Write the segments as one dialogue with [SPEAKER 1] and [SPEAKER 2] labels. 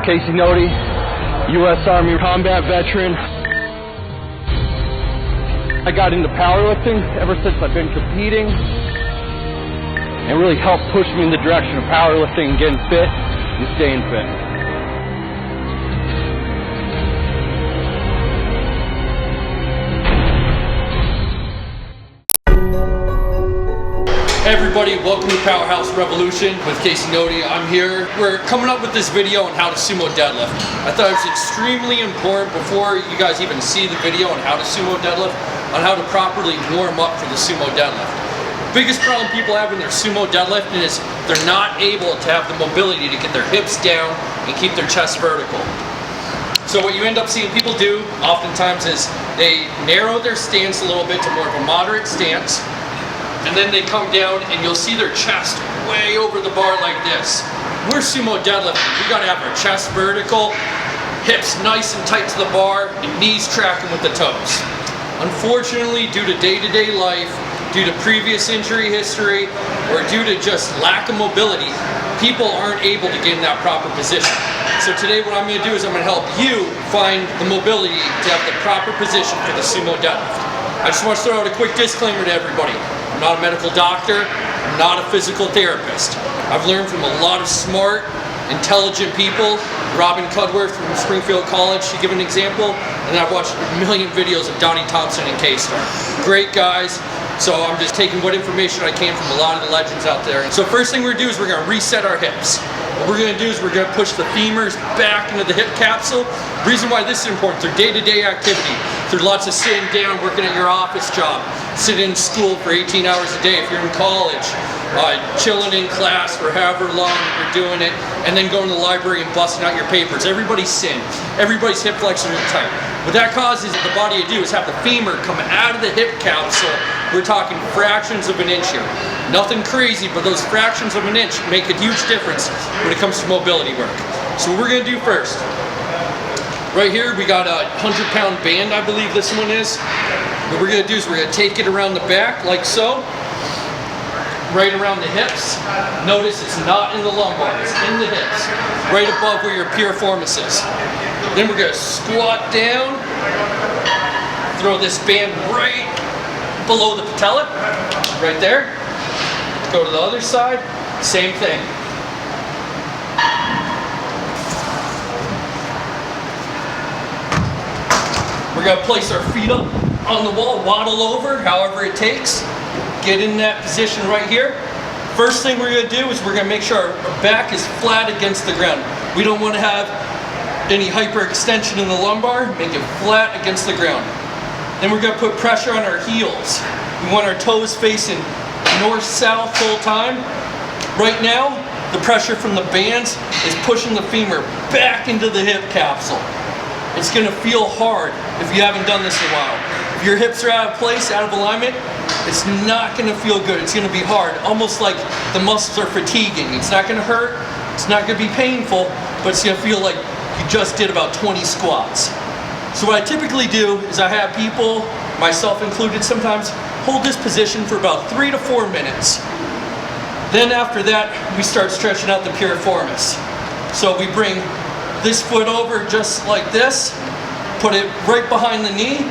[SPEAKER 1] Casey Nothe, U.S. Army combat veteran. I got into powerlifting ever since I've been competing, and really helped push me in the direction of powerlifting and getting fit and staying fit.
[SPEAKER 2] Hey everybody, welcome to Powerhouse Revolution with Casey Nothe. I'm here. We're coming up with this video on how to sumo deadlift. I thought it was extremely important before you guys even see the video on how to sumo deadlift, on how to properly warm up for the sumo deadlift. Biggest problem people have in their sumo deadlifting is they're not able to have the mobility to get their hips down and keep their chest vertical. So what you end up seeing people do oftentimes is they narrow their stance a little bit to more of a moderate stance, and then they come down and you'll see their chest way over the bar like this. We're sumo deadlifting. We gotta have our chest vertical, hips nice and tight to the bar, and knees tracking with the toes. Unfortunately, due to day-to-day life, due to previous injury history, or due to just lack of mobility, people aren't able to get in that proper position. So today what I'm gonna do is I'm gonna help you find the mobility to have the proper position for the sumo deadlift. I just want to throw out a quick disclaimer to everybody. I'm not a medical doctor, I'm not a physical therapist. I've learned from a lot of smart, intelligent people. Robin Cudworth from Springfield College, to give an example, and I've watched a million videos of Donnie Thompson and K-Star. Great guys, so I'm just taking what information I can from a lot of the legends out there. So first thing we're gonna do is we're gonna reset our hips. What we're gonna do is we're gonna push the femurs back into the hip capsule. The reason why this is important, through day-to-day activity, through lots of sitting down, working at your office job, sitting in school for 18 hours a day if you're in college, chilling in class for however long you're doing it, and then going to the library and busting out your papers. Everybody's sin. Everybody's hip flexors are tight. What that causes the body to do is have the femur come out of the hip capsule. We're talking fractions of an inch here. Nothing crazy, but those fractions of an inch make a huge difference when it comes to mobility work. So what we're gonna do first, right here we got a 100-pound band, I believe this one is. What we're gonna do is we're gonna take it around the back like so, right around the hips. Notice it's not in the lumbar, it's in the hips, right above where your piriformis is. Then we're gonna squat down, throw this band right below the patella, right there. Go to the other side, same thing. We're gonna place our feet up on the wall, waddle over, however it takes. Get in that position right here. First thing we're gonna do is we're gonna make sure our back is flat against the ground. We don't wanna have any hyperextension in the lumbar, make it flat against the ground. Then we're gonna put pressure on our heels. We want our toes facing north-south the whole time. Right now, the pressure from the bands is pushing the femur back into the hip capsule. It's gonna feel hard if you haven't done this in a while. If your hips are out of place, out of alignment, it's not gonna feel good. It's gonna be hard, almost like the muscles are fatiguing. It's not gonna hurt, it's not gonna be painful, but it's gonna feel like you just did about 20 squats. So what I typically do is I have people, myself included sometimes, hold this position for about 3 to 4 minutes. Then after that, we start stretching out the piriformis. So we bring this foot over just like this, put it right behind the knee.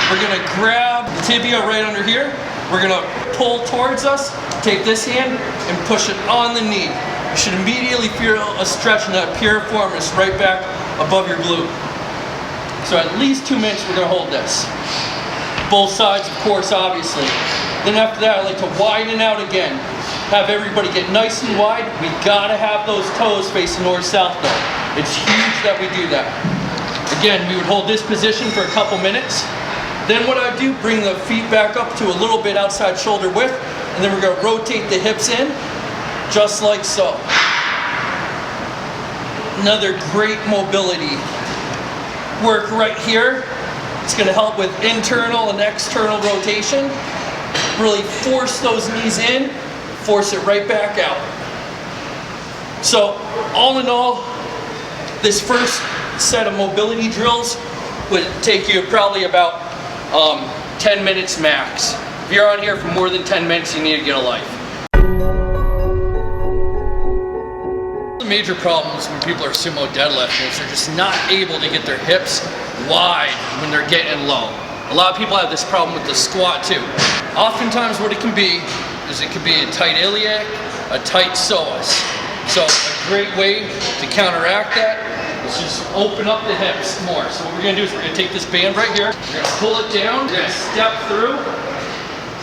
[SPEAKER 2] We're gonna grab the tibia right under here. We're gonna pull towards us, take this hand and push it on the knee. You should immediately feel a stretch in that piriformis right back above your glute. So at least 2 minutes we're gonna hold this. Both sides, of course, obviously. Then after that, I like to widen out again. Have everybody get nice and wide. We gotta have those toes facing north-south though. It's huge that we do that. Again, we would hold this position for a couple minutes. Then what I do, bring the feet back up to a little bit outside shoulder width, and then we're gonna rotate the hips in, just like so. Another great mobility work right here. It's gonna help with internal and external rotation. Really force those knees in, force it right back out. So all in all, this first set of mobility drills would take you probably about 10 minutes max. If you're on here for more than 10 minutes, you need to get a life. major problems when people are sumo deadlifting is they're just not able to get their hips wide when they're getting low. A lot of people have this problem with the squat too. Oftentimes what it can be is it can be a tight iliac, a tight psoas. So a great way to counteract that is just open up the hips more. So what we're gonna do is we're gonna take this band right here, we're gonna pull it down, we're gonna step through,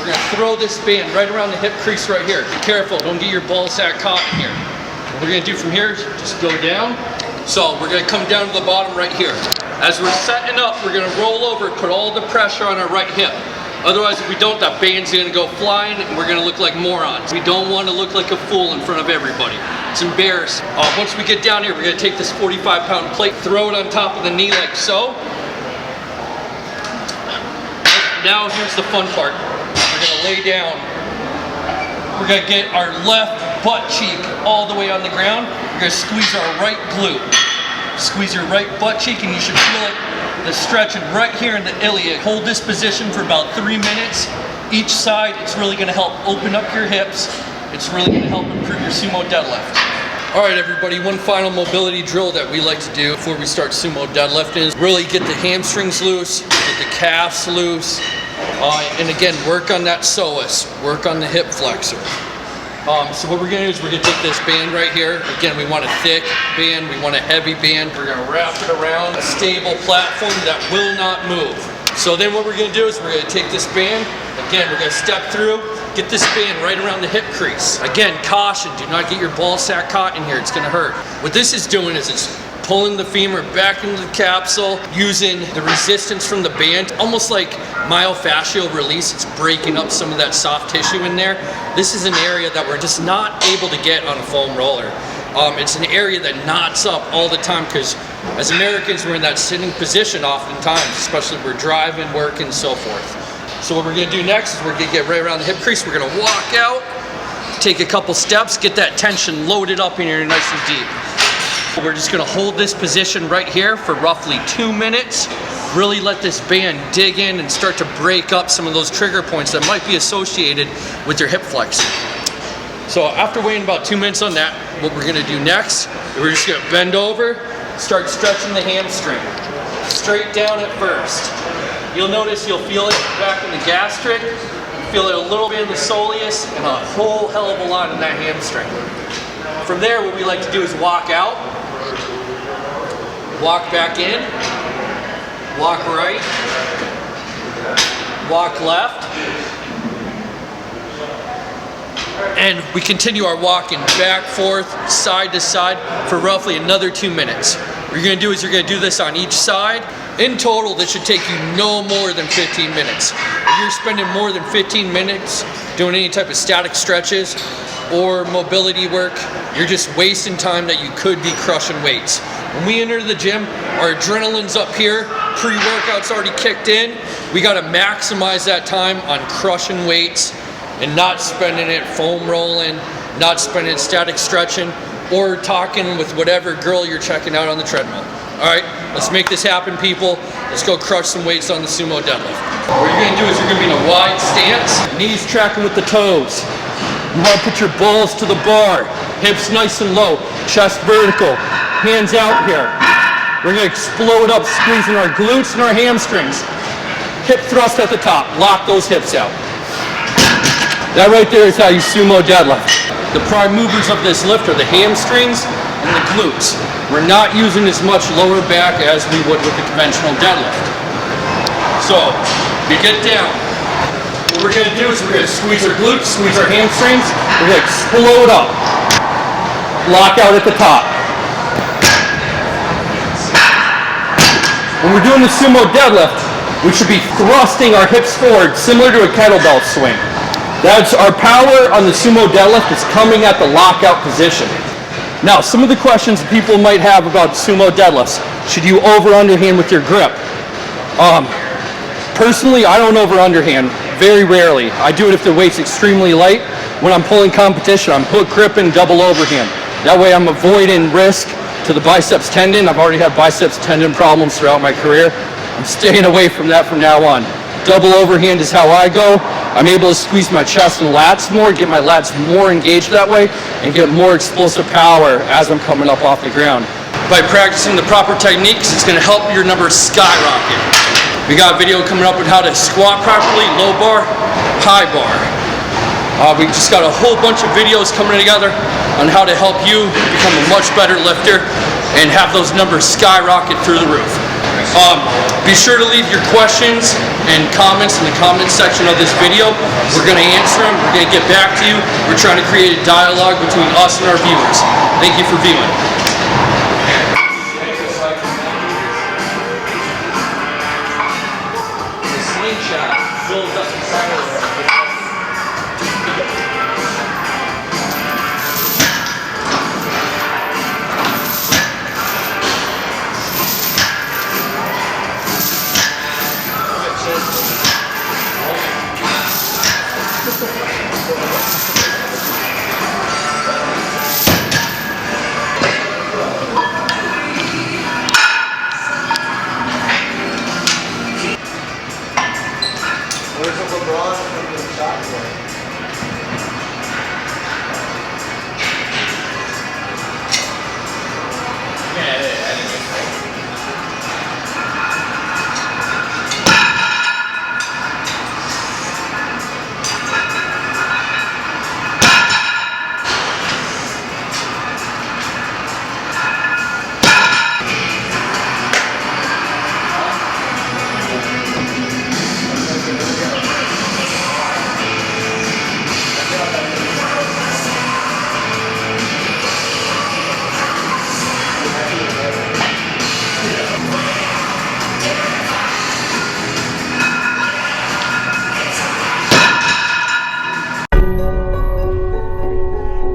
[SPEAKER 2] we're gonna throw this band right around the hip crease right here. Be careful, don't get your ball sack caught in here. What we're gonna do from here is just go down. So we're gonna come down to the bottom right here. As we're setting up, we're gonna roll over, put all the pressure on our right hip. Otherwise, if we don't, that band's gonna go flying and we're gonna look like morons. We don't wanna look like a fool in front of everybody. It's embarrassing. Once we get down here, we're gonna take this 45-pound plate, throw it on top of the knee like so. Now here's the fun part. We're gonna lay down. We're gonna get our left butt cheek all the way on the ground. We're gonna squeeze our right glute. Squeeze your right butt cheek and you should feel it, the stretching right here in the iliac. Hold this position for about 3 minutes. Each side, it's really gonna help open up your hips. It's really gonna help improve your sumo deadlift. All right, everybody, one final mobility drill that we like to do before we start sumo deadlifting is really get the hamstrings loose, get the calves loose, and again, work on that psoas, work on the hip flexor. So what we're gonna do is we're gonna take this band right here. Again, we want a thick band, we want a heavy band. We're gonna wrap it around a stable platform that will not move. So then what we're gonna do is we're gonna take this band, again, we're gonna step through, get this band right around the hip crease. Again, caution, do not get your ball sack caught in here, it's gonna hurt. What this is doing is it's pulling the femur back into the capsule, using the resistance from the band, almost like myofascial release. It's breaking up some of that soft tissue in there. This is an area that we're just not able to get on a foam roller. It's an area that knots up all the time because as Americans, we're in that sitting position oftentimes, especially if we're driving, working, so forth. So what we're gonna do next is we're gonna get right around the hip crease. We're gonna walk out, take a couple steps, get that tension loaded up in here nice and deep. We're just gonna hold this position right here for roughly 2 minutes. Really let this band dig in and start to break up some of those trigger points that might be associated with your hip flexor. So after waiting about 2 minutes on that, what we're gonna do next, we're just gonna bend over, start stretching the hamstring. Straight down at first. You'll notice you'll feel it back in the gastric, feel it a little bit in the soleus, and a whole hell of a lot in that hamstring. From there, what we like to do is walk out, walk back in, walk right, walk left, and we continue our walking back, forth, side to side for roughly another 2 minutes. What you're gonna do is you're gonna do this on each side. In total, this should take you no more than 15 minutes. If you're spending more than 15 minutes doing any type of static stretches or mobility work, you're just wasting time that you could be crushing weights. When we enter the gym, our adrenaline's up here, pre-workout's already kicked in. We gotta maximize that time on crushing weights and not spending it foam rolling, not spending it static stretching, or talking with whatever girl you're checking out on the treadmill. All right, let's make this happen, people. Let's go crush some weights on the sumo deadlift. What you're gonna do is you're gonna be in a wide stance, knees tracking with the toes. You wanna put your balls to the bar, hips nice and low, chest vertical, hands out here. We're gonna explode up, squeezing our glutes and our hamstrings. Hip thrust at the top, lock those hips out. That right there is how you sumo deadlift. The prime movers of this lift are the hamstrings and the glutes. We're not using as much lower back as we would with the conventional deadlift. So, you get down. What we're gonna do is we're gonna squeeze our glutes, squeeze our hamstrings. We're gonna explode up. Lock out at the top. When we're doing the sumo deadlift, we should be thrusting our hips forward, similar to a kettlebell swing. That's our power on the sumo deadlift is coming at the lockout position. Now, some of the questions people might have about sumo deadlifts. Should you over-underhand with your grip? Personally, I don't over-underhand, very rarely. I do it if the weight's extremely light. When I'm pulling competition, I'm hook gripping, double overhand. That way I'm avoiding risk to the biceps tendon. I've already had biceps tendon problems throughout my career. I'm staying away from that from now on. Double overhand is how I go.
[SPEAKER 1] I'm able to squeeze my chest and lats more, get my lats more engaged that way, and get more explosive power as I'm coming up off the ground.
[SPEAKER 2] By practicing the proper techniques, it's going to help your numbers skyrocket. We got a video coming up with how to squat properly, low bar, high bar. We just got a whole bunch of videos coming together on how to help you become a much better lifter and have those numbers skyrocket through the roof. Be sure to leave your questions and comments in the comment section of this video. We're going to answer them. We're going to get back to you. We're trying to create a dialogue between us and our viewers. Thank you for viewing.
[SPEAKER 3] Where's the LeBron from the shot for?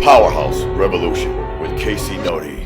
[SPEAKER 4] Powerhouse Revolution with Casey Nothe.